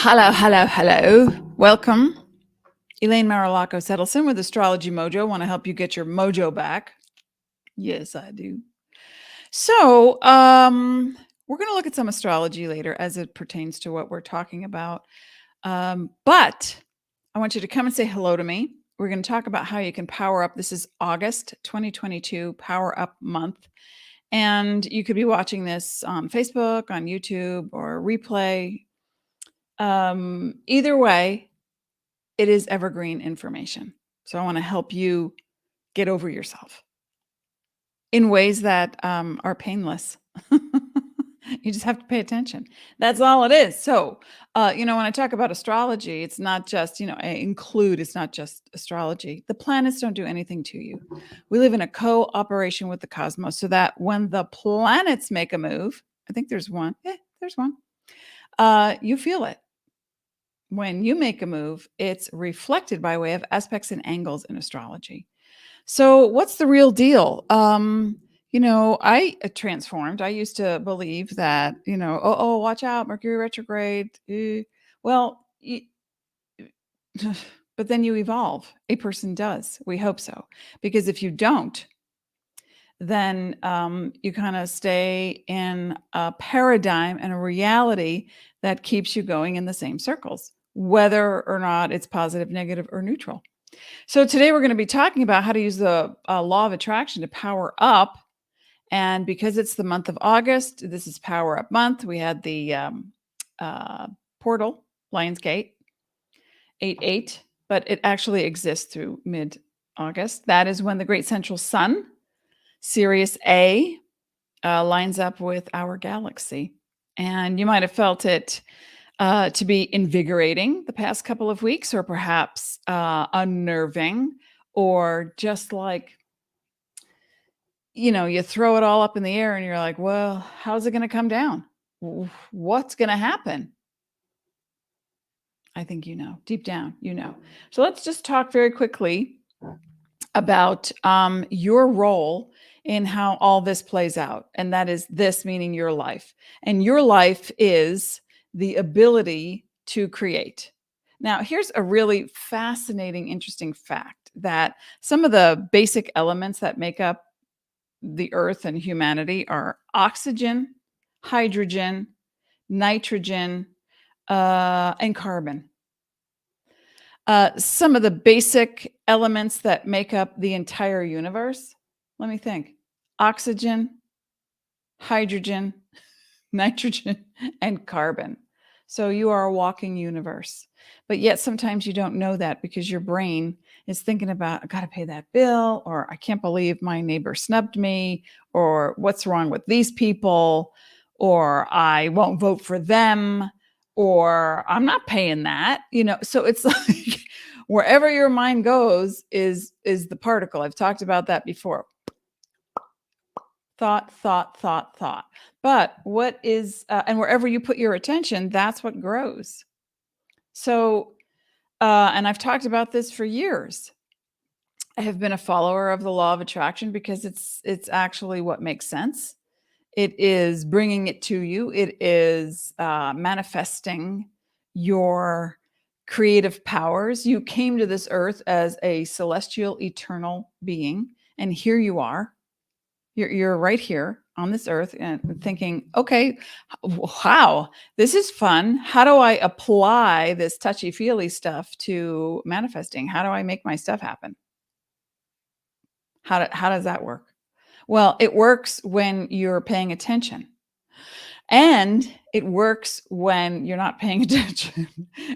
Hello, hello, hello. Welcome. Elaine Marolakos Edelson with AstrologyMojo. Want to help you get your mojo back? Yes, I do. So, we're going to look at some astrology later as it pertains to what we're talking about. But I want you to come and say hello to me. We're going to talk about how you can power up. This is August 2022 Power Up Month. And you could be watching this on Facebook, on YouTube, or replay. Either way, it is evergreen information. So I want to help you get over yourself in ways that are painless. You just have to pay attention. That's all it is. So, when I talk about astrology, it's not just, it's not just astrology. The planets don't do anything to you. We live in a cooperation with the cosmos so that when the planets make a move, I think there's one. Yeah, there's one. You feel it. When you make a move, it's reflected by way of aspects and angles in astrology. So what's the real deal? I transformed. I used to believe that, watch out, Mercury retrograde. Well, but then you evolve. A person does. We hope so. Because if you don't, then you kind of stay in a paradigm and a reality that keeps you going in the same circles, whether or not it's positive, negative, or neutral. So today we're going to be talking about how to use the law of attraction to power up. And because it's the month of August, this is Power Up Month. We had the portal, Lionsgate, 8/8, but it actually exists through mid-August. That is when the great central sun, Sirius A, lines up with our galaxy. And you might have felt it to be invigorating the past couple of weeks, or perhaps unnerving, or just like, you throw it all up in the air and you're like, well, how's it going to come down? What's going to happen? I think deep down, So let's just talk very quickly about your role in how all this plays out. And that is this, meaning your life. And your life is the ability to create. Now, here's a really fascinating, interesting fact that some of the basic elements that make up the earth and humanity are oxygen, hydrogen, nitrogen, and carbon. Some of the basic elements that make up the entire universe. Let me think. Oxygen, hydrogen, nitrogen, and carbon. So you are a walking universe. But yet sometimes you don't know that because your brain is thinking about, I got to pay that bill, or I can't believe my neighbor snubbed me, or what's wrong with these people, or I won't vote for them, or I'm not paying that, So it's like wherever your mind goes is the particle. I've talked about that before. Thought, thought, thought, thought. But what is, and wherever you put your attention, that's what grows. So, and I've talked about this for years. I have been a follower of the law of attraction because it's actually what makes sense. It is bringing it to you. It is manifesting your creative powers. You came to this earth as a celestial, eternal being, and here you are. You're right here on this earth and thinking, okay, wow, this is fun. How do I apply this touchy-feely stuff to manifesting? How do I make my stuff happen? How does that work? Well, it works when you're paying attention. And it works when you're not paying attention.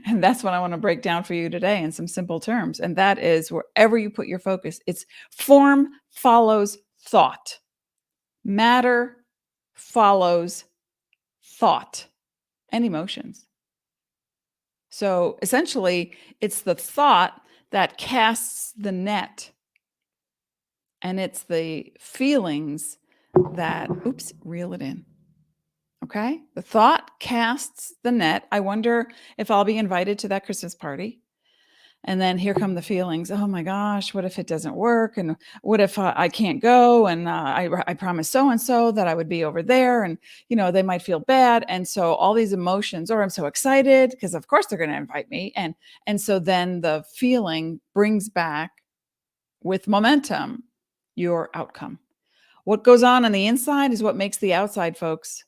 And that's what I want to break down for you today in some simple terms. And that is wherever you put your focus, it's form follows thought. Matter follows thought and emotions. So essentially, it's the thought that casts the net. And it's the feelings that, reel it in. Okay? The thought casts the net. I wonder if I'll be invited to that Christmas party. And then here come the feelings. Oh my gosh, what if it doesn't work? And what if I can't go? And I promised so-and-so that I would be over there, and, they might feel bad. And so all these emotions, or I'm so excited because of course they're going to invite me. And so then the feeling brings back with momentum your outcome. What goes on the inside is what makes the outside, folks.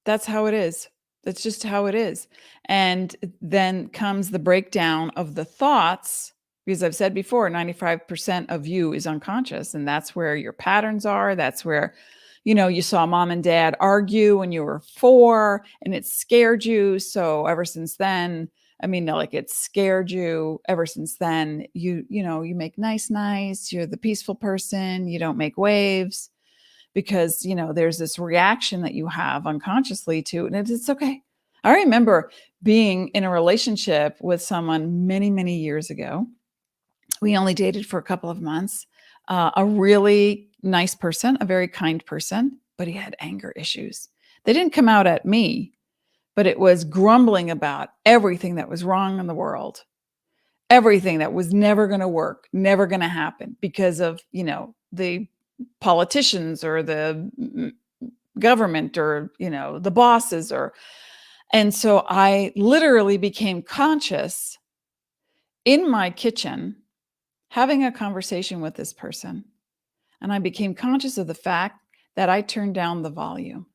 That's how it is. That's just how it is. And then comes the breakdown of the thoughts, because I've said before, 95% of you is unconscious, and that's where your patterns are. That's where, you saw mom and dad argue when you were 4 and it scared you. So ever since then, it scared you. Ever since then, you make nice, you're the peaceful person. You don't make waves, because there's this reaction that you have unconsciously to it, and it's okay. I remember being in a relationship with someone many, many years ago. We only dated for a couple of months. A really nice person, a very kind person, but he had anger issues. They didn't come out at me, but it was grumbling about everything that was wrong in the world, everything that was never going to work, never going to happen because of, the politicians or the government or, the bosses and so I literally became conscious in my kitchen, having a conversation with this person. And I became conscious of the fact that I turned down the volume.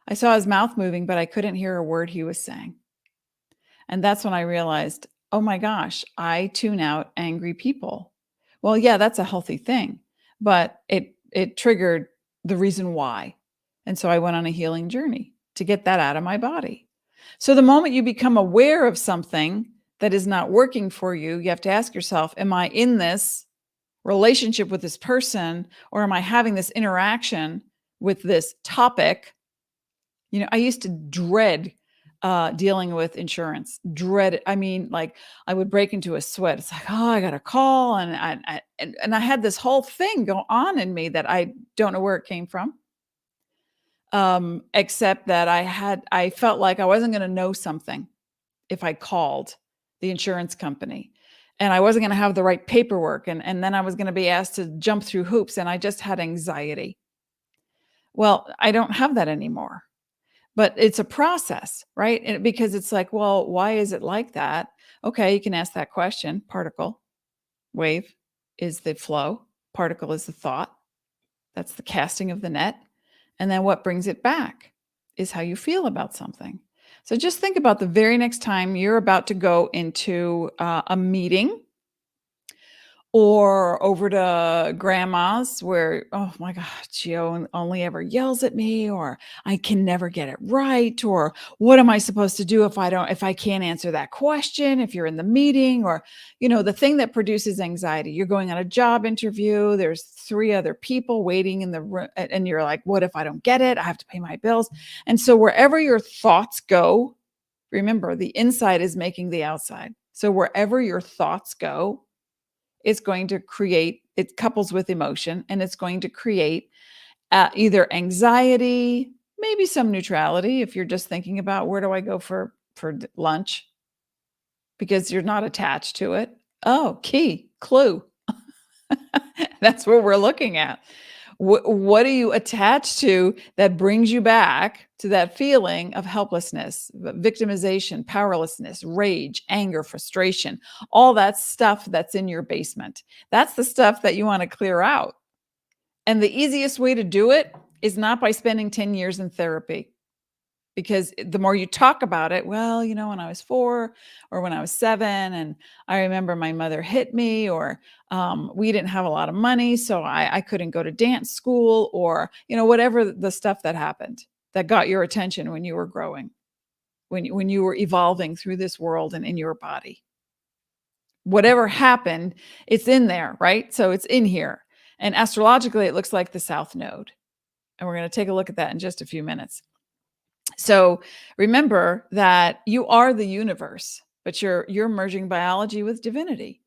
I saw his mouth moving, but I couldn't hear a word he was saying. And that's when I realized, oh my gosh, I tune out angry people. Well, yeah, that's a healthy thing, but it triggered the reason why. And so I went on a healing journey to get that out of my body. So the moment you become aware of something that is not working for you, you have to ask yourself, am I in this relationship with this person, or am I having this interaction with this topic? I used to dread dealing with insurance. Dread it. I would break into a sweat. It's like, oh, I got a call, and I had this whole thing go on in me that I don't know where it came from. Except that I felt like I wasn't going to know something if I called the insurance company, and I wasn't going to have the right paperwork. And then I was going to be asked to jump through hoops, and I just had anxiety. Well, I don't have that anymore. But it's a process, right? Because it's like, well, why is it like that? Okay, you can ask that question. Particle, wave is the flow. Particle is the thought. That's the casting of the net. And then what brings it back is how you feel about something. So just think about the very next time you're about to go into a meeting, or over to grandma's where, oh my God, she only ever yells at me, or I can never get it right, or what am I supposed to do if I can't answer that question, if you're in the meeting, or, the thing that produces anxiety. You're going on a job interview, there's 3 other people waiting in the room, and you're like, what if I don't get it? I have to pay my bills. And so wherever your thoughts go, remember, the inside is making the outside. So wherever your thoughts go, it's going to create, it couples with emotion, and it's going to create either anxiety, maybe some neutrality. If you're just thinking about, where do I go for lunch? Because you're not attached to it. Oh, clue. That's what we're looking at. What do you attach to that brings you back to that feeling of helplessness, victimization, powerlessness, rage, anger, frustration, all that stuff that's in your basement? That's the stuff that you want to clear out. And the easiest way to do it is not by spending 10 years in therapy. Because the more you talk about it, well, when I was 4 or when I was 7, and I remember my mother hit me, or we didn't have a lot of money, so I couldn't go to dance school, or, whatever the stuff that happened that got your attention when you were growing, when you were evolving through this world and in your body. Whatever happened, it's in there, right? So it's in here. And astrologically, it looks like the South Node. And we're going to take a look at that in just a few minutes. So remember that you are the universe, but you're merging biology with divinity.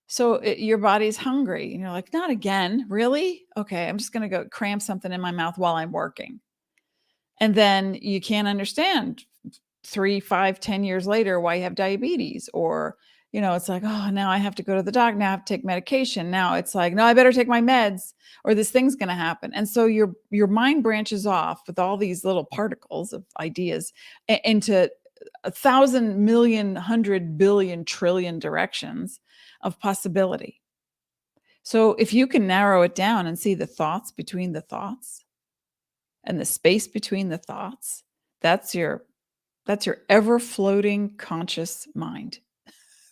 So your body's hungry, and you're like, not again, really? Okay, I'm just going to go cram something in my mouth while I'm working. And then you can't understand 3, 5, 10 years later why you have diabetes, or It's like, oh, now I have to go to the doctor. Now I have to take medication. Now it's like, no, I better take my meds or this thing's going to happen. And so your mind branches off with all these little particles of ideas into 1,000 million, 100 billion, trillion directions of possibility. So if you can narrow it down and see the thoughts between the thoughts and the space between the thoughts, that's your ever floating conscious mind.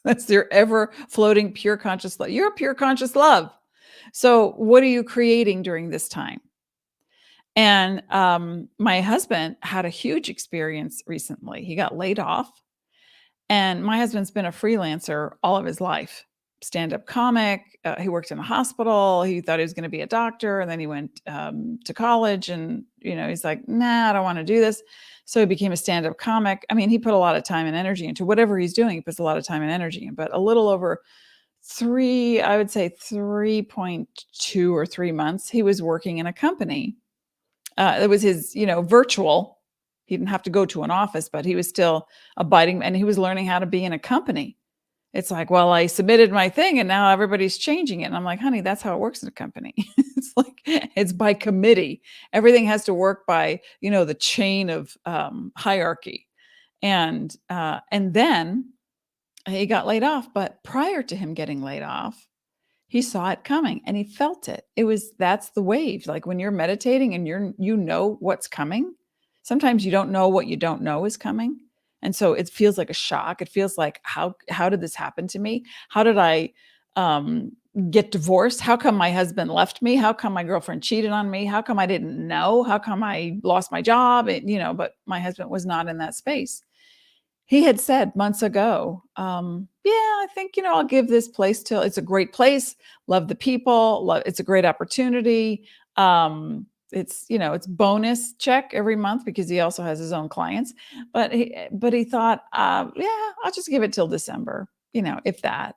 That's your ever floating pure conscious love. You're a pure conscious love. So what are you creating during this time? And my husband had a huge experience recently. He got laid off. And my husband's been a freelancer all of his life, stand-up comic. He worked in a hospital. He thought he was going to be a doctor. And then he went to college and, he's like, nah, I don't want to do this. So he became a stand-up comic. I mean, he put a lot of time and energy into whatever he's doing. He puts a lot of time and energy in, but a little over 3.2 or 3 months, he was working in a company. It was his, virtual. He didn't have to go to an office, but he was still abiding and he was learning how to be in a company. It's like, well, I submitted my thing and now everybody's changing it. And I'm like, honey, that's how it works in a company. It's like, it's by committee. Everything has to work by, the chain of hierarchy. And then he got laid off. But prior to him getting laid off, he saw it coming and he felt it. That's the wave. Like when you're meditating and you know what's coming, sometimes you don't know what you don't know is coming. And so it feels like a shock. It feels like, how did this happen to me? How did I get divorced? How come my husband left me? How come my girlfriend cheated on me? How come I didn't know? How come I lost my job? But my husband was not in that space. He had said months ago, I think, I'll give this place till it's a great place. Love the people. It's a great opportunity. It's bonus check every month because he also has his own clients. But he thought, I'll just give it till December, if that.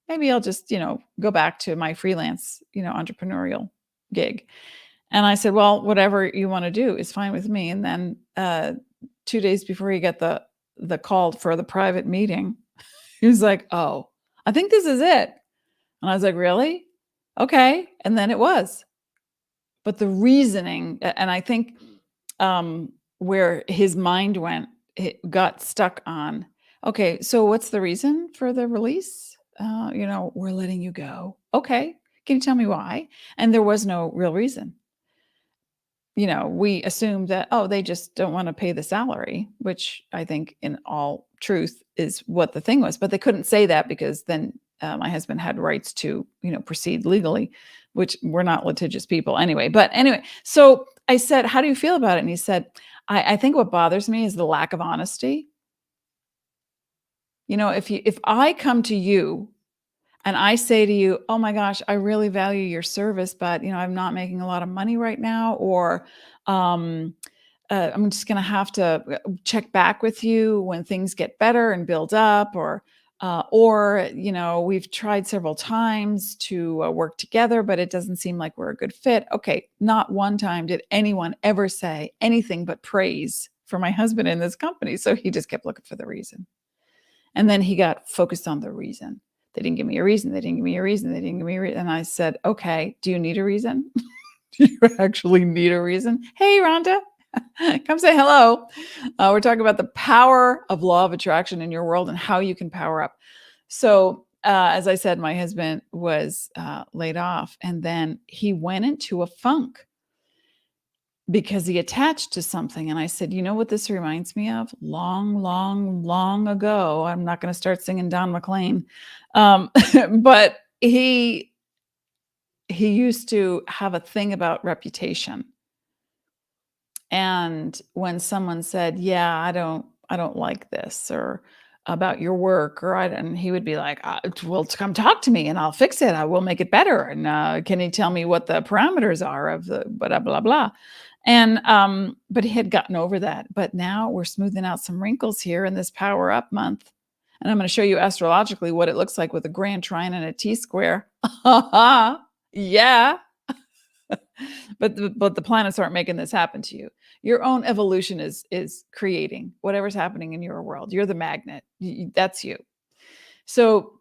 Maybe I'll just, go back to my freelance, entrepreneurial gig. And I said, well, whatever you want to do is fine with me. And then 2 days before he got the call for the private meeting, he was like, oh, I think this is it. And I was like, really? Okay. And then it was. But the reasoning, and I think where his mind went, it got stuck on, okay, so what's the reason for the release? We're letting you go. Okay. Can you tell me why? And there was no real reason. We assumed that, they just don't want to pay the salary, which I think in all truth is what the thing was. But they couldn't say that because then my husband had rights to, proceed legally, which we're not litigious people anyway. But anyway, so I said, how do you feel about it? And he said, I think what bothers me is the lack of honesty. If I come to you and I say to you, oh my gosh, I really value your service, but I'm not making a lot of money right now, or I'm just going to have to check back with you when things get better and build up, or we've tried several times to work together, but it doesn't seem like we're a good fit. Okay, not one time did anyone ever say anything but praise for my husband in this company. So he just kept looking for the reason. And then he got focused on the reason. They didn't give me a reason. They didn't give me a reason. They didn't give me a reason. And I said, okay, do you need a reason? Do you actually need a reason? Hey, Rhonda, come say hello. We're talking about the power of law of attraction in your world and how you can power up. So as I said, my husband was laid off, and then he went into a funk because he attached to something. And I said, you know what this reminds me of? Long, long, long ago. I'm not going to start singing Don McLean. But he used to have a thing about reputation. And when someone said, yeah, I don't like this, or about your work, and he would be like, well, come talk to me and I'll fix it. I will make it better. And can you tell me what the parameters are of the blah, blah, blah. And, but he had gotten over that. But now we're smoothing out some wrinkles here in this Power Up month. And I'm going to show you astrologically what it looks like with a grand trine and a T-square. Yeah. But the planets aren't making this happen to you. Your own evolution is creating whatever's happening in your world. You're the magnet. That's you. So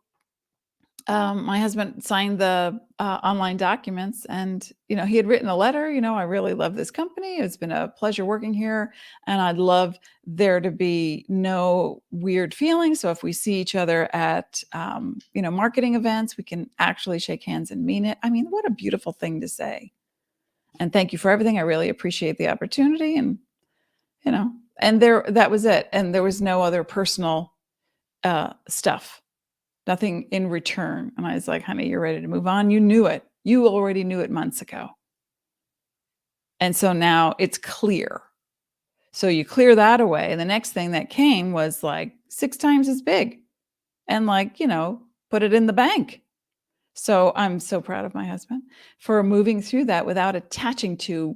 my husband signed the online documents, and he had written a letter. I really love this company. It's been a pleasure working here, and I'd love there to be no weird feelings. So if we see each other at marketing events, we can actually shake hands and mean it. I mean, what a beautiful thing to say. And thank you for everything. I really appreciate the opportunity. And that was it. And there was no other personal stuff. Nothing in return. And I was like, honey, you're ready to move on. You knew it. You already knew it months ago. And so now it's clear. So you clear that away. And the next thing that came was like 6 times as big, and put it in the bank. So I'm so proud of my husband for moving through that without attaching to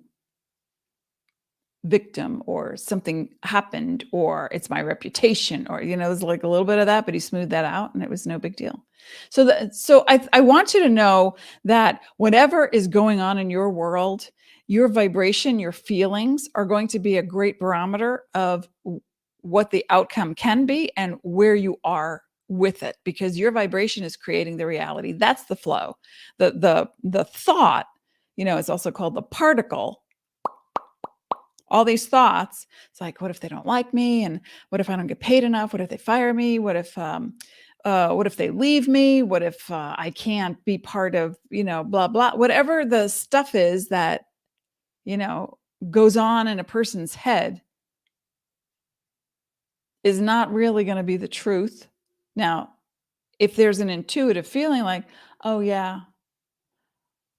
victim or something happened or it's my reputation or there's like a little bit of that, but he smoothed that out and it was no big deal. So I want you to know that whatever is going on in your world, your vibration, your feelings are going to be a great barometer of what the outcome can be and where you are with it, because your vibration is creating the reality. That's the flow. The thought, it's also called the particle. All these thoughts. It's like, what if they don't like me? And what if I don't get paid enough? What if they fire me? What if they leave me? What if I can't be part of, blah, blah, whatever the stuff is that, goes on in a person's head is not really going to be the truth. Now, if there's an intuitive feeling like, oh yeah,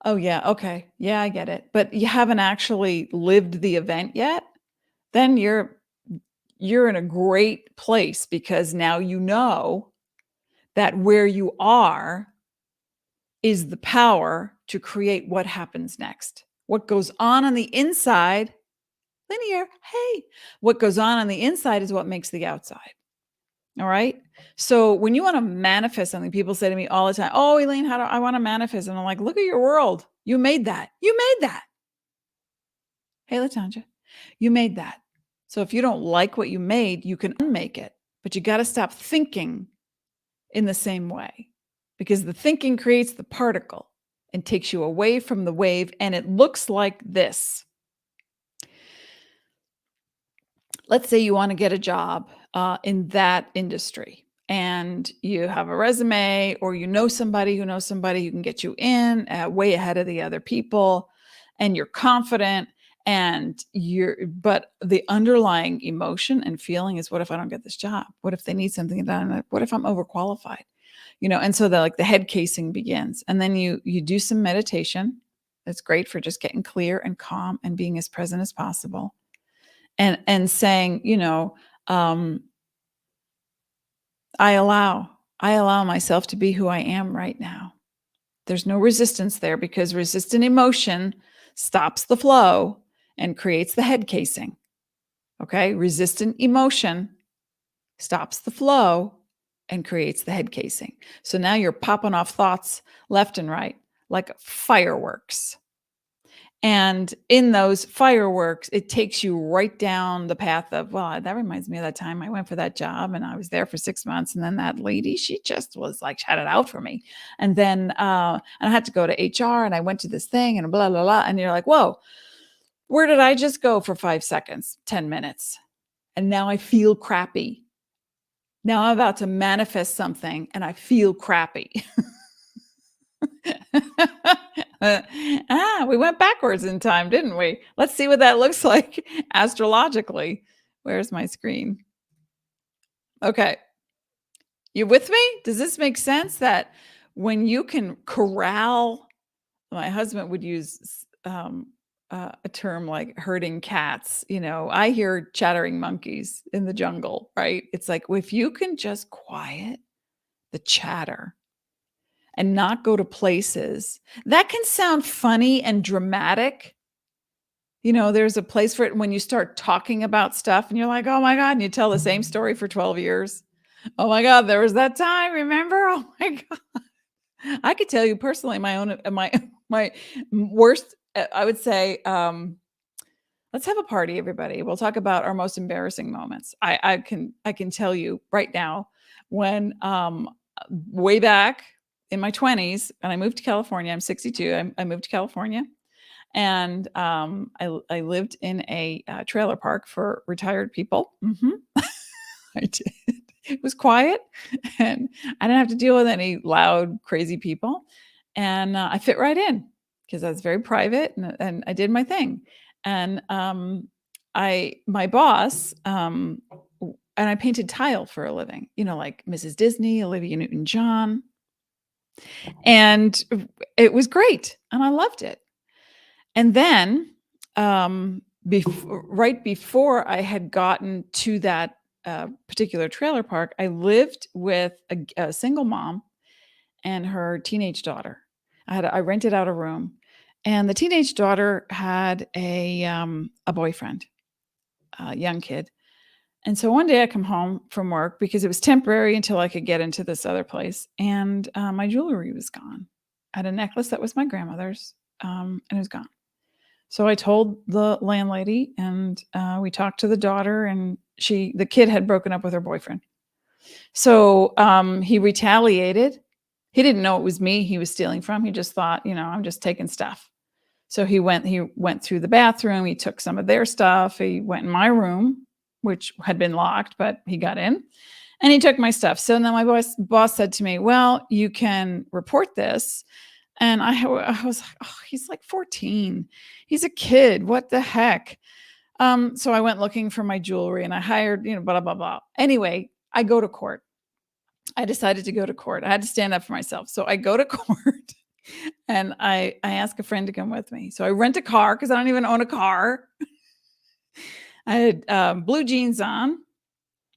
okay, yeah, I get it, but you haven't actually lived the event yet, then you're in a great place, because now you know that where you are is the power to create what happens next. What goes on the inside, linear, hey, what goes on the inside is what makes the outside. All right. So when you want to manifest something, people say to me all the time, oh, Elaine, how do I want to manifest? And I'm like, look at your world. You made that. You made that. Hey, Latanja, you made that. So if you don't like what you made, you can unmake it, but you got to stop thinking in the same way, because the thinking creates the particle and takes you away from the wave. And it looks like this. Let's say you want to get a job in that industry, and you have a resume, or somebody who knows somebody who can get you in way ahead of the other people, and you're confident, but the underlying emotion and feeling is, what if I don't get this job? What if they need something done? What if I'm overqualified? And so the head casing begins, and then you do some meditation. That's great for just getting clear and calm and being as present as possible, and saying, I allow myself to be who I am right now. There's no resistance there, because resistant emotion stops the flow and creates the head casing. Okay. Resistant emotion stops the flow and creates the head casing. So now you're popping off thoughts left and right like fireworks. And in those fireworks, it takes you right down the path of, well, that reminds me of that time I went for that job and I was there for 6 months. And then that lady, she just was like, had it out for me. And then and I had to go to HR, and I went to this thing and blah, blah, blah. And you're like, whoa, where did I just go for 5 seconds, 10 minutes? And now I feel crappy. Now I'm about to manifest something and I feel crappy. We went backwards in time, didn't we? Let's see what that looks like astrologically. Where's my screen? Okay. You with me? Does this make sense that when you can corral, my husband would use a term like herding cats. I hear chattering monkeys in the jungle, right? It's like, if you can just quiet the chatter and not go to places that can sound funny and dramatic. There's a place for it when you start talking about stuff and you're like, oh my God, and you tell the same story for 12 years. Oh my God, there was that time, remember? Oh my God. I could tell you personally my worst, I would say, let's have a party, everybody. We'll talk about our most embarrassing moments. I can tell you right now, when way back in my 20s, and I moved to California. I'm 62. I moved to California, and I lived in a trailer park for retired people. I did. It was quiet, and I didn't have to deal with any loud, crazy people, and I fit right in because I was very private, and I did my thing. And my boss, and I painted tile for a living, like Mrs. Disney, Olivia Newton-John, and it was great, and I loved it. And then, right before I had gotten to that particular trailer park, I lived with a single mom and her teenage daughter. I rented out a room, and the teenage daughter had a boyfriend, a young kid. And so one day I come home from work because it was temporary until I could get into this other place, and my jewelry was gone. I had a necklace that was my grandmother's, and it was gone. So I told the landlady, and we talked to the daughter, and the kid had broken up with her boyfriend. So he retaliated. He didn't know it was me he was stealing from. He just thought, I'm just taking stuff. So he went through the bathroom. He took some of their stuff. He went in my room, which had been locked, but he got in, and he took my stuff. So then my boss said to me, well, you can report this. And I was like, oh, he's like 14. He's a kid. What the heck? So I went looking for my jewelry, and I hired, blah, blah, blah. Anyway, I go to court. I decided to go to court. I had to stand up for myself. So I go to court, and I ask a friend to come with me. So I rent a car because I don't even own a car. I had blue jeans on.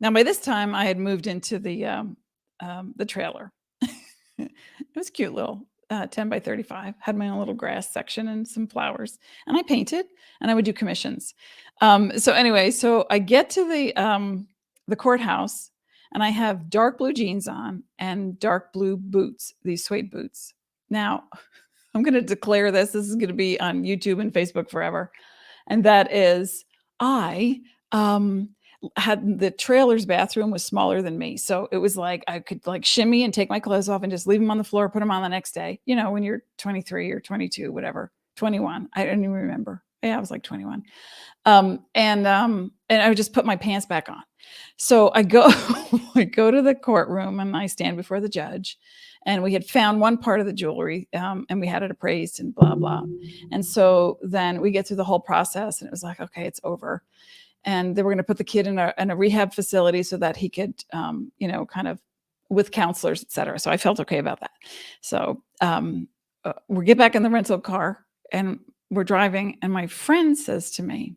Now, by this time, I had moved into the trailer. It was cute little 10 by 35, had my own little grass section and some flowers, and I painted, and I would do commissions. So anyway, so I get to the courthouse, and I have dark blue jeans on and dark blue boots, these suede boots. Now, I'm going to declare this is going to be on YouTube and Facebook forever. And that is, I had the trailer's bathroom was smaller than me. So it was like I could like shimmy and take my clothes off and just leave them on the floor, put them on the next day. When you're 23 or 22, whatever, 21. I don't even remember. Yeah, I was like 21. And I would just put my pants back on. So I go to the courtroom, and I stand before the judge, and we had found one part of the jewelry, and we had it appraised and blah, blah. And so then we get through the whole process, and it was like, okay, it's over. And they were going to put the kid in a rehab facility so that he could, kind of with counselors, et cetera. So I felt okay about that. So we get back in the rental car, and we're driving, and my friend says to me,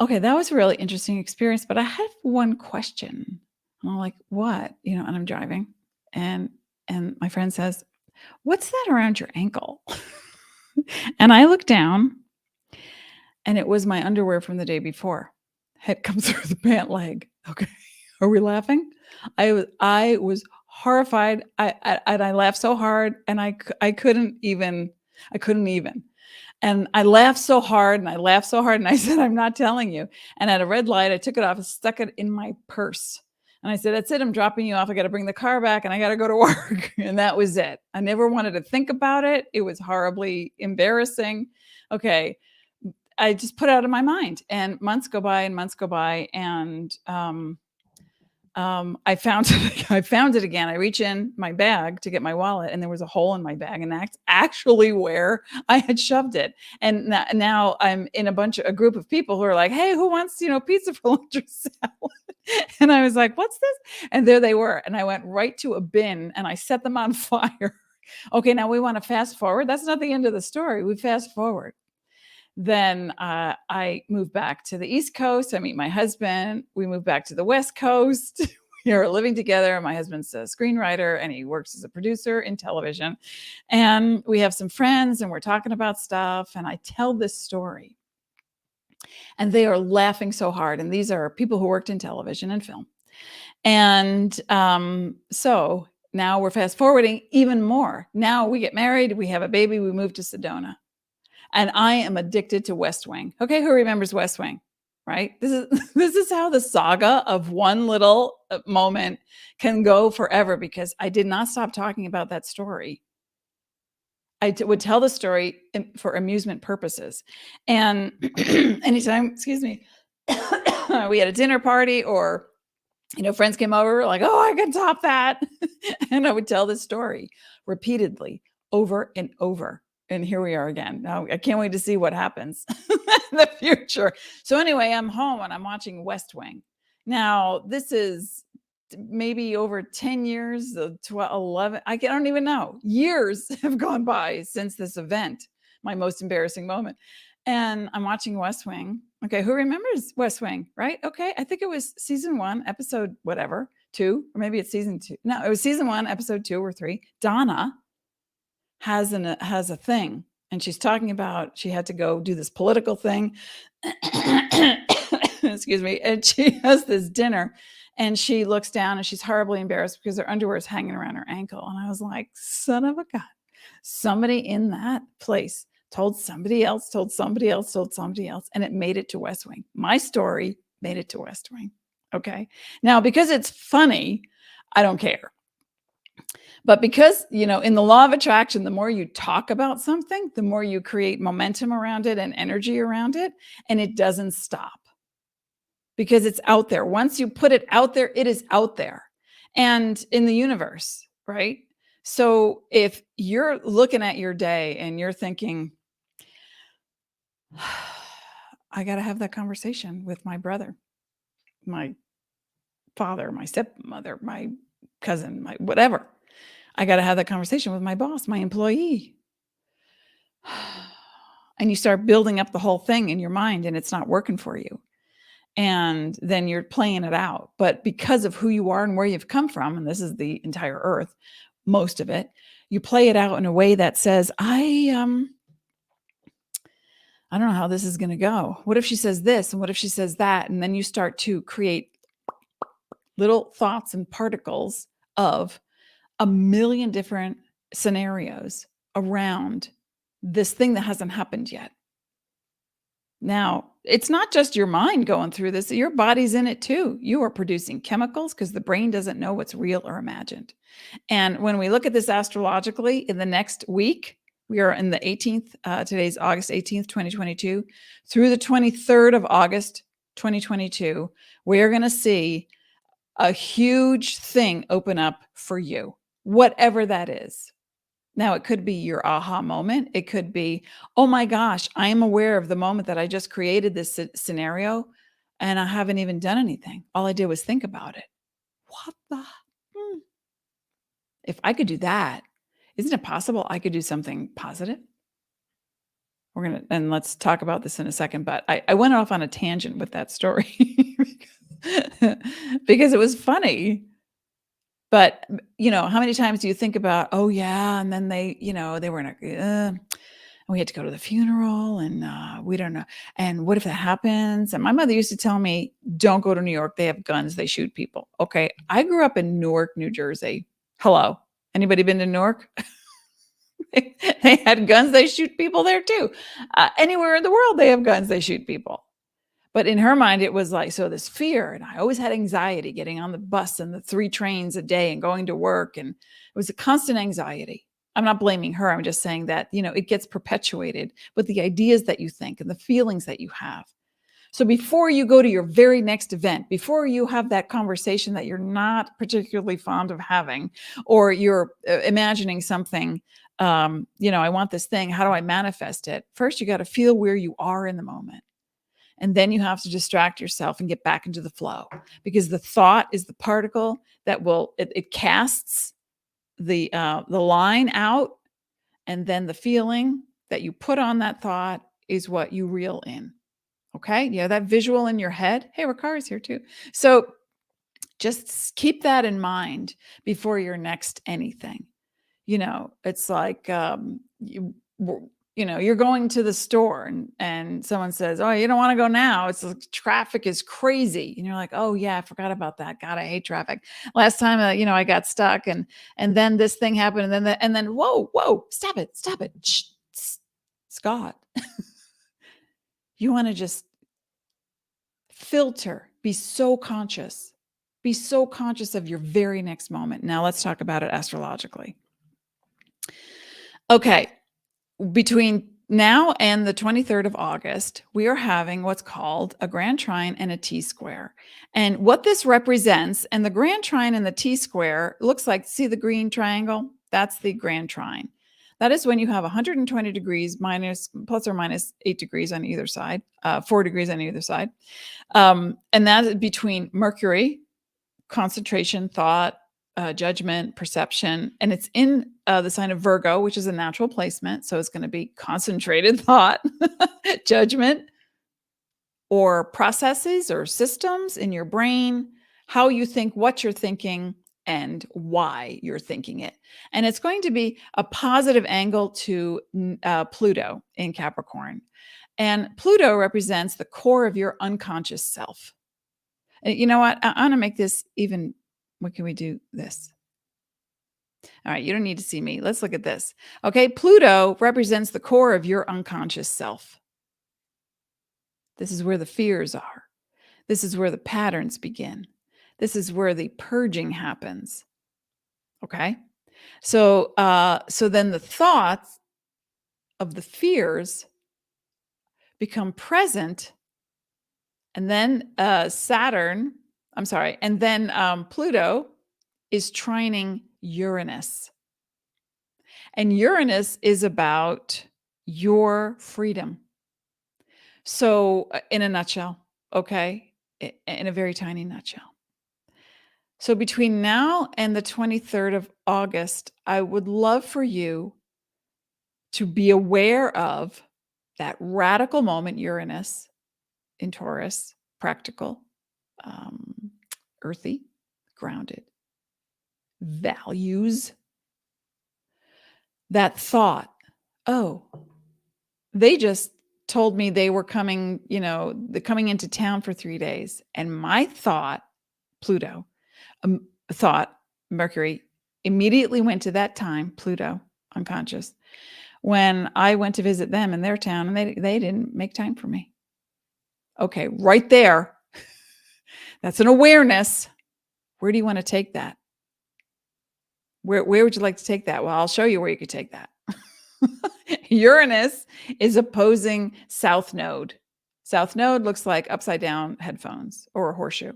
okay, that was a really interesting experience, but I have one question. And I'm like, what? And I'm driving, and my friend says, what's that around your ankle? And I look down, and it was my underwear from the day before. Had come through the pant leg. Okay. Are we laughing? I was horrified. I laughed so hard, and I couldn't even. And I laughed so hard, and I said, I'm not telling you. And at a red light, I took it off and stuck it in my purse. And I said, that's it. I'm dropping you off. I got to bring the car back, and I got to go to work. And that was it. I never wanted to think about it. It was horribly embarrassing. Okay. I just put it out of my mind, and months go by, and I found it again. I reach in my bag to get my wallet, and there was a hole in my bag, and that's actually where I had shoved it. And now I'm in a group of people who are like, hey, who wants, pizza for lunch or salad? And I was like, what's this? And there they were. And I went right to a bin, and I set them on fire. Okay, now we want to fast forward. That's not the end of the story. We fast forward. Then I moved back to the East Coast. I meet my husband. We moved back to the West Coast. We are living together. My husband's a screenwriter, and he works as a producer in television. And we have some friends, and we're talking about stuff. And I tell this story, and they are laughing so hard. And these are people who worked in television and film. And so now we're fast forwarding even more. Now we get married. We have a baby. We move to Sedona. And I am addicted to West Wing. Okay, who remembers West Wing? right? This is how the saga of one little moment can go forever, because I did not stop talking about that story. I would tell the story for amusement purposes. And anytime, excuse me, we had a dinner party, or friends came over, like, oh, I can top that. And I would tell this story repeatedly over and over. And here we are again. Now I can't wait to see what happens in the future. So anyway, I'm home and I'm watching West Wing. Now, this is maybe over 10 years, 12, 11, I don't even know. Years have gone by since this event, my most embarrassing moment. And I'm watching West Wing. Okay, who remembers West Wing, right? Okay, I think it was season 1, episode whatever, 2, or maybe it's season 2. No, it was season 1, episode 2 or 3. Donna has a thing, and she's talking about she had to go do this political thing. Excuse me. And she has this dinner, and she looks down and she's horribly embarrassed because her underwear is hanging around her ankle. And I was like, son of a gun. Somebody in that place told somebody else, told somebody else, told somebody else, and it made it to West Wing. My story made it to West Wing. Okay. Now, because it's funny, I don't care. But because, in the law of attraction, the more you talk about something, the more you create momentum around it and energy around it, and it doesn't stop because it's out there. Once you put it out there, it is out there and in the universe, right? So if you're looking at your day and you're thinking, I got to have that conversation with my brother, my father, my stepmother, my cousin, my whatever. I got to have that conversation with my boss, my employee. And you start building up the whole thing in your mind, and it's not working for you. And then you're playing it out. But because of who you are and where you've come from, and this is the entire earth, most of it, you play it out in a way that says, I don't know how this is going to go. What if she says this? And what if she says that? And then you start to create little thoughts and particles of a million different scenarios around this thing that hasn't happened yet. Now, it's not just your mind going through this. Your body's in it too. You are producing chemicals because the brain doesn't know what's real or imagined. And when we look at this astrologically in the next week, we are in the 18th, today's August 18th, 2022, through the 23rd of August, 2022, we're going to see a huge thing open up for you, whatever that is. Now, it could be your aha moment. It could be, oh my gosh, I am aware of the moment that I just created this scenario and I haven't even done anything. All I did was think about it. What the? If I could do that, isn't it possible I could do something positive? And let's talk about this in a second, but I went off on a tangent with that story because it was funny. But, how many times do you think about, oh yeah, and then they were in and we had to go to the funeral and we don't know. And what if that happens? And my mother used to tell me, don't go to New York. They have guns. They shoot people. Okay. I grew up in Newark, New Jersey. Hello. Anybody been to Newark? They had guns. They shoot people there too. Anywhere in the world, they have guns. They shoot people. But in her mind, it was like, so this fear. And I always had anxiety getting on the bus and the 3 trains a day and going to work. And it was a constant anxiety. I'm not blaming her. I'm just saying that, it gets perpetuated with the ideas that you think and the feelings that you have. So before you go to your very next event, before you have that conversation that you're not particularly fond of having, or you're imagining something, I want this thing. How do I manifest it? First, you got to feel where you are in the moment. And then you have to distract yourself and get back into the flow, because the thought is the particle that it casts the line out. And then the feeling that you put on that thought is what you reel in. Okay. Yeah. That visual in your head. Hey, Ricard's here too. So just keep that in mind before your next anything. It's like, you're going to the store and someone says, oh, you don't want to go now. It's like traffic is crazy. And you're like, oh yeah, I forgot about that. God, I hate traffic. Last time, I got stuck and then this thing happened. And then, whoa, stop it. Shh, Scott, you want to just Filter. Be so conscious. Be so conscious of your very next moment. Now let's talk about it astrologically. Okay. Between now and the 23rd of August, we are having what's called a grand trine and a T-square. And what this represents, and the grand trine and the T-square looks like, see the green triangle? That's the grand trine. That is when you have 120 degrees plus or minus 8 degrees on either side, 4 degrees on either side. And that is between Mercury, concentration, thought, judgment, perception, and it's in the sign of Virgo, which is a natural placement. So it's going to be concentrated thought, judgment, or processes or systems in your brain, how you think, what you're thinking, and why you're thinking it. And it's going to be a positive angle to Pluto in Capricorn. And Pluto represents the core of your unconscious self. You know what? I want to make this even. What can we do this? All right, you don't need to see me. Let's look at this. Okay, Pluto represents the core of your unconscious self. This is where the fears are. This is where the patterns begin. This is where the purging happens. Okay? So then the thoughts of the fears become present, and then Pluto is trining Uranus. And Uranus is about your freedom. So in a nutshell, okay, in a very tiny nutshell. So between now and the 23rd of August, I would love for you to be aware of that radical moment, Uranus in Taurus, practical, earthy, grounded, values. That thought, oh, they just told me they were coming, coming into town for 3 days. And my thought, Pluto, thought, Mercury, immediately went to that time, Pluto, unconscious, when I went to visit them in their town, and they didn't make time for me. Okay, right there. That's an awareness. Where do you want to take that? Where would you like to take that? Well, I'll show you where you could take that. Uranus is opposing South Node. South Node looks like upside down headphones or a horseshoe.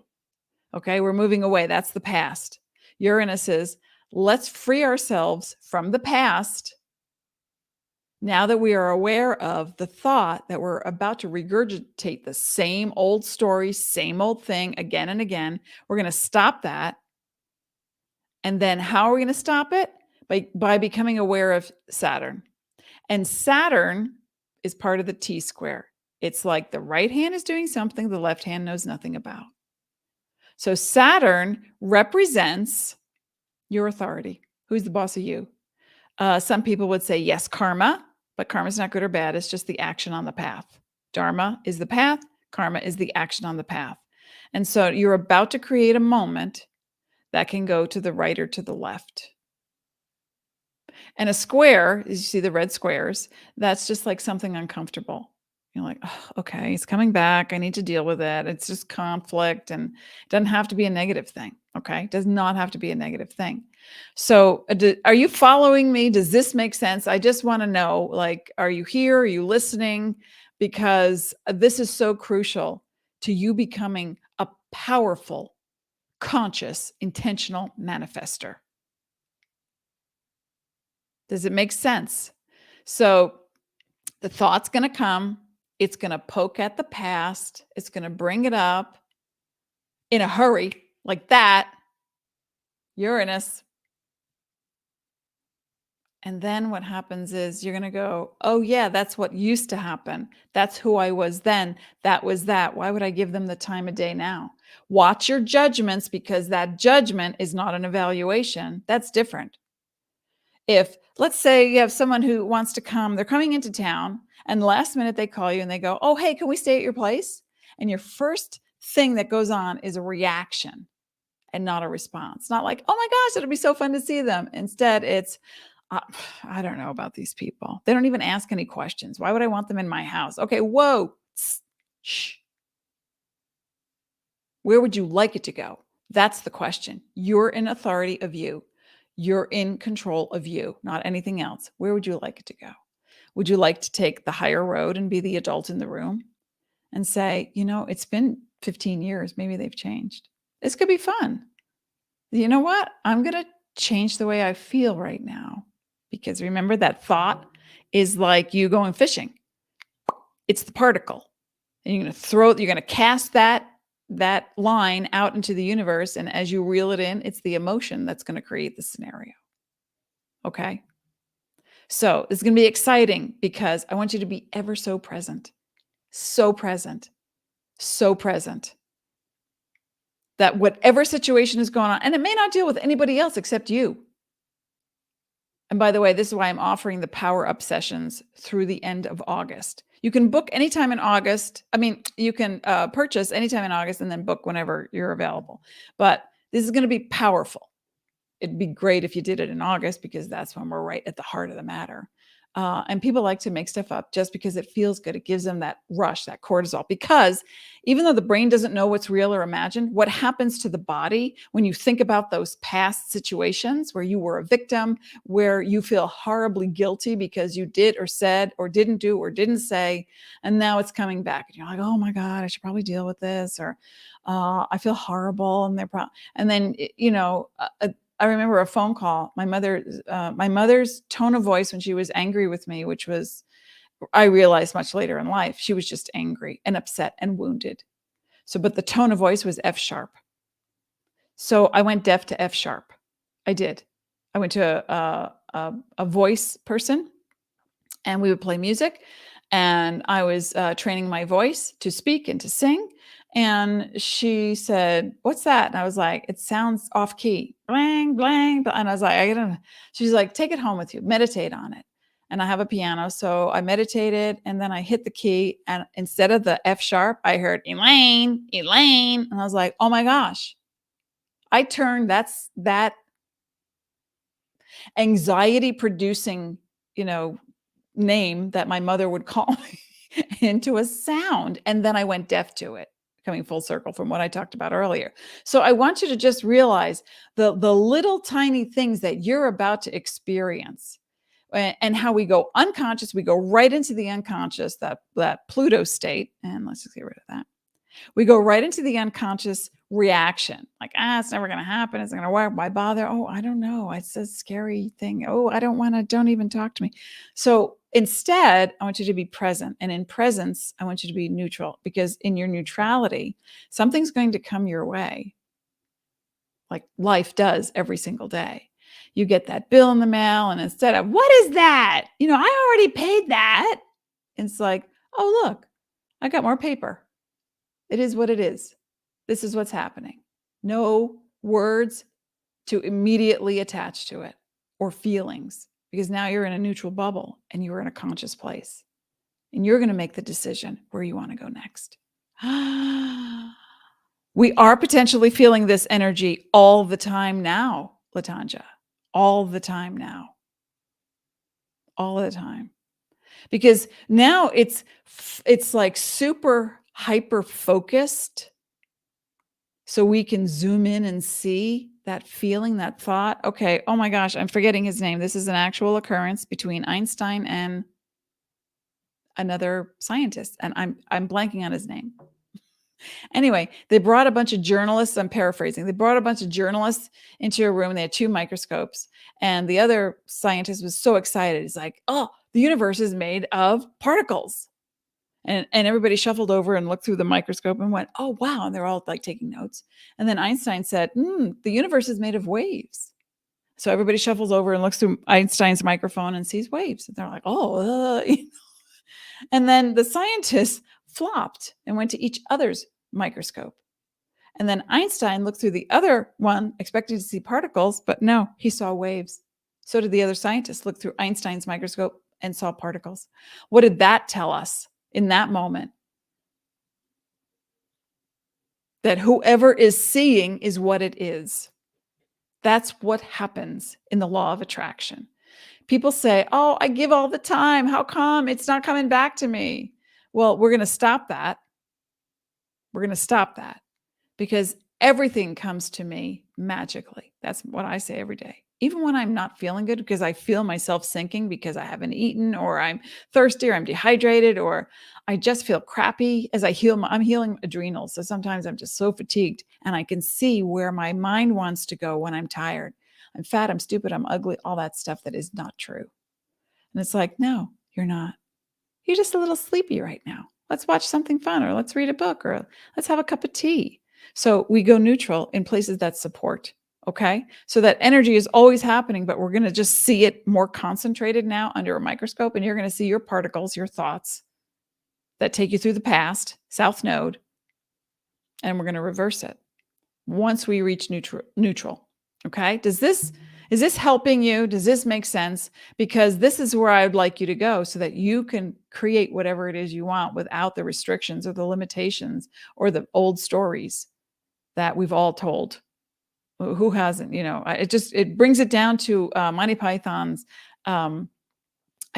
Okay, we're moving away. That's the past. Uranus is, let's free ourselves from the past. Now that we are aware of the thought that we're about to regurgitate the same old story, same old thing again and again, we're going to stop that. And then how are we going to stop it? By becoming aware of Saturn. And Saturn is part of the T-square. It's like the right hand is doing something the left hand knows nothing about. So Saturn represents your authority. Who's the boss of you? Some people would say, yes, karma, but karma is not good or bad. It's just the action on the path. Dharma is the path. Karma is the action on the path. And so you're about to create a moment that can go to the right or to the left. And a square, as you see the red squares, that's just like something uncomfortable. You're like, oh, okay, it's coming back. I need to deal with it. It's just conflict, and it doesn't have to be a negative thing. Okay. It does not have to be a negative thing. So are you following me? Does this make sense? I just want to know, like, are you here? Are you listening? Because this is so crucial to you becoming a powerful, conscious, intentional manifestor. Does it make sense? So the thought's going to come. It's going to poke at the past. It's going to bring it up in a hurry like that. Uranus. And then what happens is you're going to go, oh yeah, that's what used to happen. That's who I was then. That was that. Why would I give them the time of day now? Watch your judgments, because that judgment is not an evaluation. That's different. If, let's say you have someone who wants to come, they're coming into town, and the last minute they call you and they go, oh, hey, can we stay at your place? And your first thing that goes on is a reaction and not a response. Not like, oh my gosh, it'll be so fun to see them. Instead, it's, I don't know about these people. They don't even ask any questions. Why would I want them in my house? Okay, whoa, shh. Where would you like it to go? That's the question. You're in authority of you. You're in control of you, not anything else. Where would you like it to go? Would you like to take the higher road and be the adult in the room and say, it's been 15 years. Maybe they've changed. This could be fun. You know what? I'm going to change the way I feel right now. Because remember, that thought is like you going fishing. It's the particle. And you're going to cast that line out into the universe. And as you reel it in, it's the emotion that's going to create the scenario. Okay. So it's going to be exciting because I want you to be ever so present, so present, so present. That whatever situation is going on, and it may not deal with anybody else except you. And by the way, this is why I'm offering the Power Up sessions through the end of August. You can book anytime in August. You can purchase anytime in August and then book whenever you're available. But this is going to be powerful. It'd be great if you did it in August because that's when we're right at the heart of the matter. And people like to make stuff up just because it feels good. It gives them that rush, that cortisol. Because even though the brain doesn't know what's real or imagined, what happens to the body when you think about those past situations where you were a victim, where you feel horribly guilty because you did or said or didn't do or didn't say, and now it's coming back. And you're like, oh my God, I should probably deal with this, or I feel horrible. And then, I remember a phone call. My mother's tone of voice when she was angry with me, which was, I realized much later in life, she was just angry and upset and wounded. But the tone of voice was F sharp. So I went deaf to F sharp. I did. I went to a voice person, and we would play music, and I was training my voice to speak and to sing. And she said, "What's that?" And I was like, "It sounds off key, blang, blang." And I was like, she's like, "Take it home with you, meditate on it." And I have a piano. So I meditated, and then I hit the key. And instead of the F sharp, I heard Elaine, Elaine. And I was like, oh my gosh. I turned that anxiety producing, name that my mother would call me into a sound. And then I went deaf to it. Coming full circle from what I talked about earlier. So I want you to just realize the little tiny things that you're about to experience, and how we go unconscious. We go right into the unconscious, that Pluto state. And let's just get rid of that. We go right into the unconscious reaction. Like, it's never going to happen. It's going to work. Why bother? Oh, I don't know. It's a scary thing. Oh, I don't want to, don't even talk to me. So instead, I want you to be present. And in presence, I want you to be neutral, because in your neutrality, something's going to come your way, like life does every single day. You get that bill in the mail, and instead of, what is that? I already paid that. It's like, oh, look, I got more paper. It is what it is. This is what's happening. No words to immediately attach to it, or feelings, because now you're in a neutral bubble and you're in a conscious place, and you're going to make the decision where you want to go next. We are potentially feeling this energy all the time now, Latanja. All the time now. All the time. Because now it's like super hyper focused, so we can zoom in and see that feeling, that thought. Okay, oh my gosh, I'm forgetting his name. This is an actual occurrence between Einstein and another scientist, and I'm blanking on his name. Anyway, they brought a bunch of journalists. I'm paraphrasing. They brought a bunch of journalists into a room. They had 2 microscopes, and the other scientist was so excited. He's like, "Oh, the universe is made of particles." And everybody shuffled over and looked through the microscope and went, "Oh, wow." And they're all like taking notes. And then Einstein said, "The universe is made of waves." So everybody shuffles over and looks through Einstein's microphone and sees waves. And they're like, "Oh," And then the scientists flopped and went to each other's microscope. And then Einstein looked through the other one, expecting to see particles, but no, he saw waves. So did the other scientists look through Einstein's microscope and saw particles. What did that tell us in that moment? That whoever is seeing is what it is. That's what happens in the law of attraction. People say, "Oh, I give all the time. How come it's not coming back to me?" Well, we're going to stop that. We're going to stop that, because everything comes to me magically. That's what I say every day. Even when I'm not feeling good, because I feel myself sinking because I haven't eaten, or I'm thirsty, or I'm dehydrated, or I just feel crappy as I'm healing adrenals. So sometimes I'm just so fatigued, and I can see where my mind wants to go when I'm tired. I'm fat, I'm stupid, I'm ugly, all that stuff that is not true. And it's like, no, you're not. You're just a little sleepy right now. Let's watch something fun, or let's read a book, or let's have a cup of tea. So we go neutral in places that support. Okay. So that energy is always happening, but we're going to just see it more concentrated now under a microscope. And you're going to see your particles, your thoughts that take you through the past, South Node, and we're going to reverse it once we reach neutral. Okay. Is this helping you? Does this make sense? Because this is where I would like you to go so that you can create whatever it is you want without the restrictions or the limitations or the old stories that we've all told. Who hasn't? It brings it down to Monty Python's. I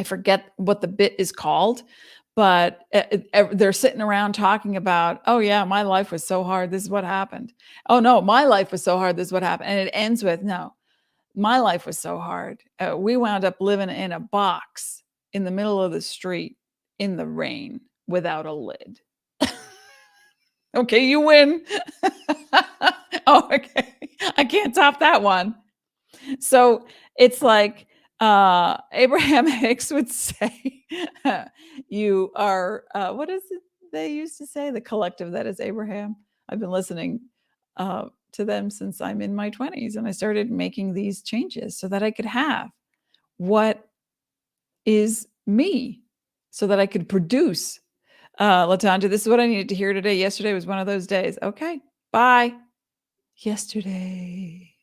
forget what the bit is called, but they're sitting around talking about, oh yeah, my life was so hard. This is what happened. Oh no, my life was so hard. This is what happened. And it ends with, no, my life was so hard. We wound up living in a box in the middle of the street in the rain without a lid. Okay, you win. Oh, okay. I can't top that one. So it's like Abraham Hicks would say, you are, what is it they used to say? The collective that is Abraham. I've been listening to them since I'm in my 20s, and I started making these changes so that I could have what is me, so that I could produce. LaTanja, this is what I needed to hear today. Yesterday was one of those days. Okay, bye. Yesterday,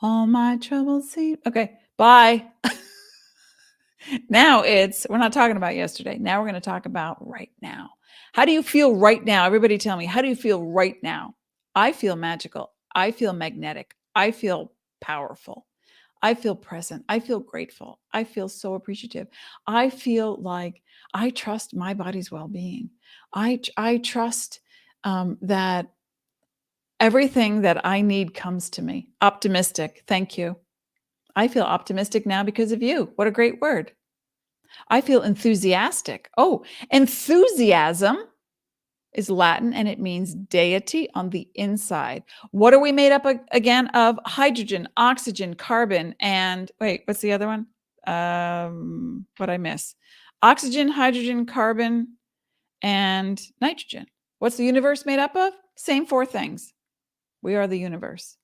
all my troubles seem... Okay, bye. Now we're not talking about yesterday. Now we're going to talk about right now. How do you feel right now? Everybody tell me, how do you feel right now? I feel magical. I feel magnetic. I feel powerful. I feel present. I feel grateful. I feel so appreciative. I feel like I trust my body's well-being. I trust that everything that I need comes to me. Optimistic. Thank you. I feel optimistic now because of you. What a great word. I feel enthusiastic. Oh, enthusiasm is Latin, and it means deity on the inside. What are we made up again of? Hydrogen, oxygen, carbon, and wait, what's the other one? What I miss? Oxygen, hydrogen, carbon, and nitrogen. What's the universe made up of? Same four things. We are the universe.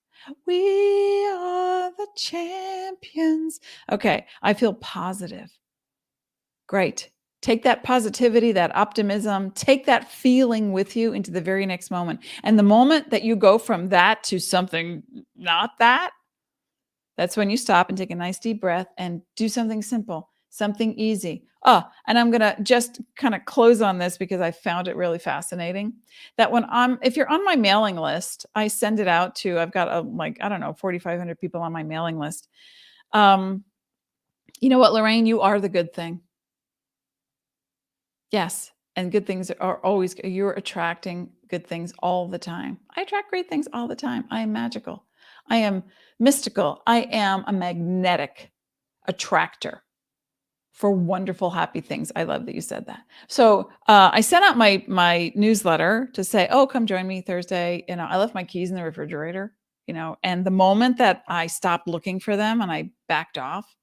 We are the champions. Okay, I feel positive. Great. Take that positivity, that optimism, take that feeling with you into the very next moment. And the moment that you go from that to something not that, that's when you stop and take a nice deep breath and do something simple, something easy. And I'm going to just kind of close on this because I found it really fascinating. That if you're on my mailing list, I send it out to, I've got 4,500 people on my mailing list. You know what, Lorraine, you are the good thing. Yes. And good things are always, you're attracting good things all the time. I attract great things all the time. I am magical. I am mystical. I am a magnetic attractor for wonderful, happy things. I love that you said that. So I sent out my newsletter to say, oh, come join me Thursday. I left my keys in the refrigerator, and the moment that I stopped looking for them and I backed off,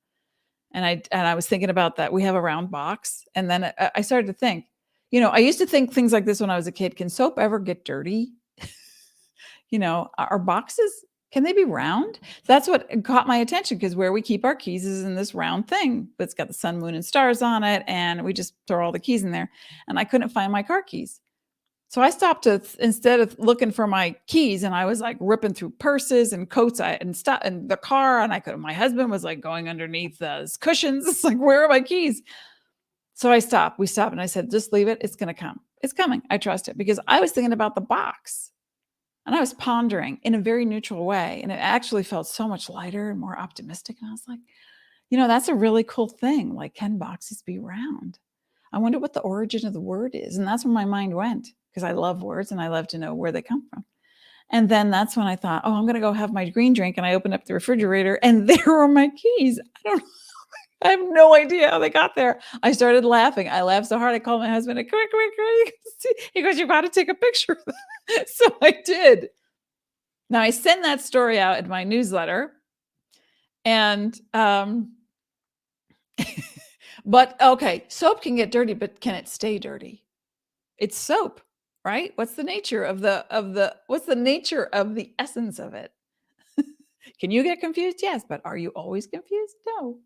and I was thinking about that. We have a round box. And then I started to think, I used to think things like this when I was a kid. Can soap ever get dirty? Our boxes, can they be round? That's what caught my attention, because where we keep our keys is in this round thing. But it's got the sun, moon, and stars on it. And we just throw all the keys in there. And I couldn't find my car keys. So I stopped instead of looking for my keys, and I was like ripping through purses and coats and stuff in the car. And my husband was like going underneath the cushions. It's like, where are my keys? So we stopped and I said, just leave it. It's going to come. It's coming. I trust it, because I was thinking about the box and I was pondering in a very neutral way. And it actually felt so much lighter and more optimistic. And I was like, that's a really cool thing. Like, can boxes be round? I wonder what the origin of the word is. And that's where my mind went, because I love words and I love to know where they come from. And then that's when I thought, oh, I'm going to go have my green drink. And I opened up the refrigerator and there were my keys. I have no idea how they got there. I started laughing. I laughed so hard. I called my husband. Come here, come here, come here. He goes, you've got to take a picture of that. So I did. Now I send that story out in my newsletter. And, but okay, soap can get dirty, but can it stay dirty? It's soap, right? What's the nature of what's the nature of the essence of it? Can you get confused? Yes, but are you always confused? No.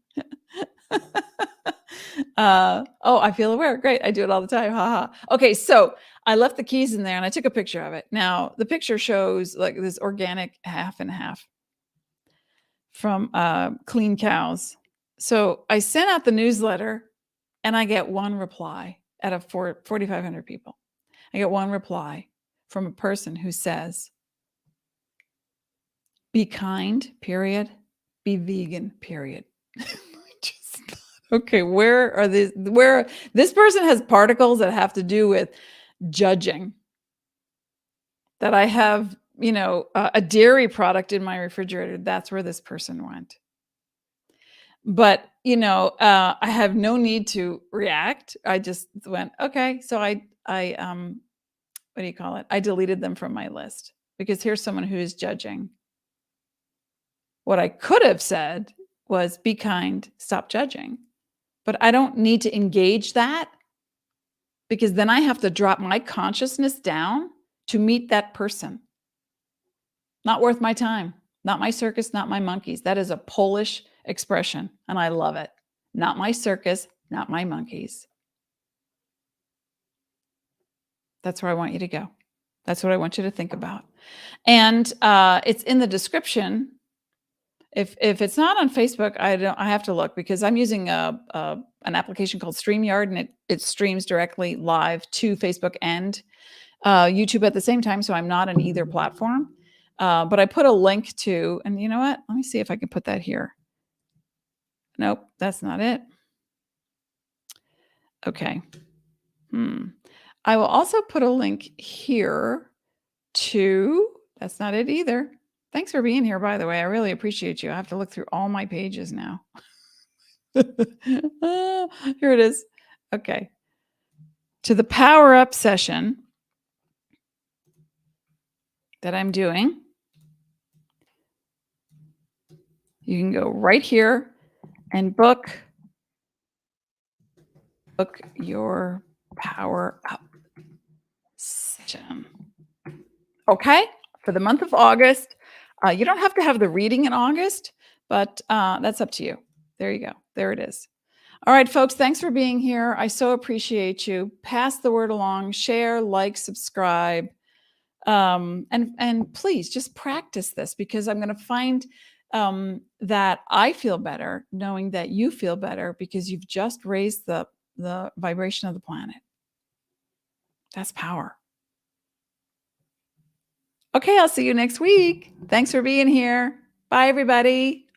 Oh, I feel aware. Great. I do it all the time. Haha. Okay. So I left the keys in there and I took a picture of it. Now the picture shows like this organic half and half from clean cows. So I sent out the newsletter and I get one reply out of 4,500 people. I get one reply from a person who says, be kind, period. Be vegan, period. Okay, where are these? Where this person has particles that have to do with judging. That I have, a dairy product in my refrigerator. That's where this person went. But, I have no need to react. I just went, okay. So I what do you call it? I deleted them from my list because here's someone who is judging. What I could have said was be kind, stop judging. But I don't need to engage that because then I have to drop my consciousness down to meet that person. Not worth my time. Not my circus, not my monkeys. That is a Polish expression, and I love it. Not my circus, not my monkeys. That's where I want you to go. That's what I want you to think about. And it's in the description. If it's not on Facebook, I have to look because I'm using an application called StreamYard, and it streams directly live to Facebook and YouTube at the same time. So I'm not on either platform. But I put a link to, and you know what? Let me see if I can put that here. Nope, that's not it. Okay. I will also put a link here to, that's not it either. Thanks for being here, by the way. I really appreciate you. I have to look through all my pages now. Oh, here it is. Okay. To the power up session that I'm doing. You can go right here and book your power up session. Okay? For the month of August. You don't have to have the reading in August, but that's up to you. There you go. There it is. All right, folks, thanks for being here. I so appreciate you. Pass the word along, share, like, subscribe. And please just practice this because I'm going to find that I feel better knowing that you feel better because you've just raised the vibration of the planet. That's power. Okay, I'll see you next week. Thanks for being here. Bye, everybody.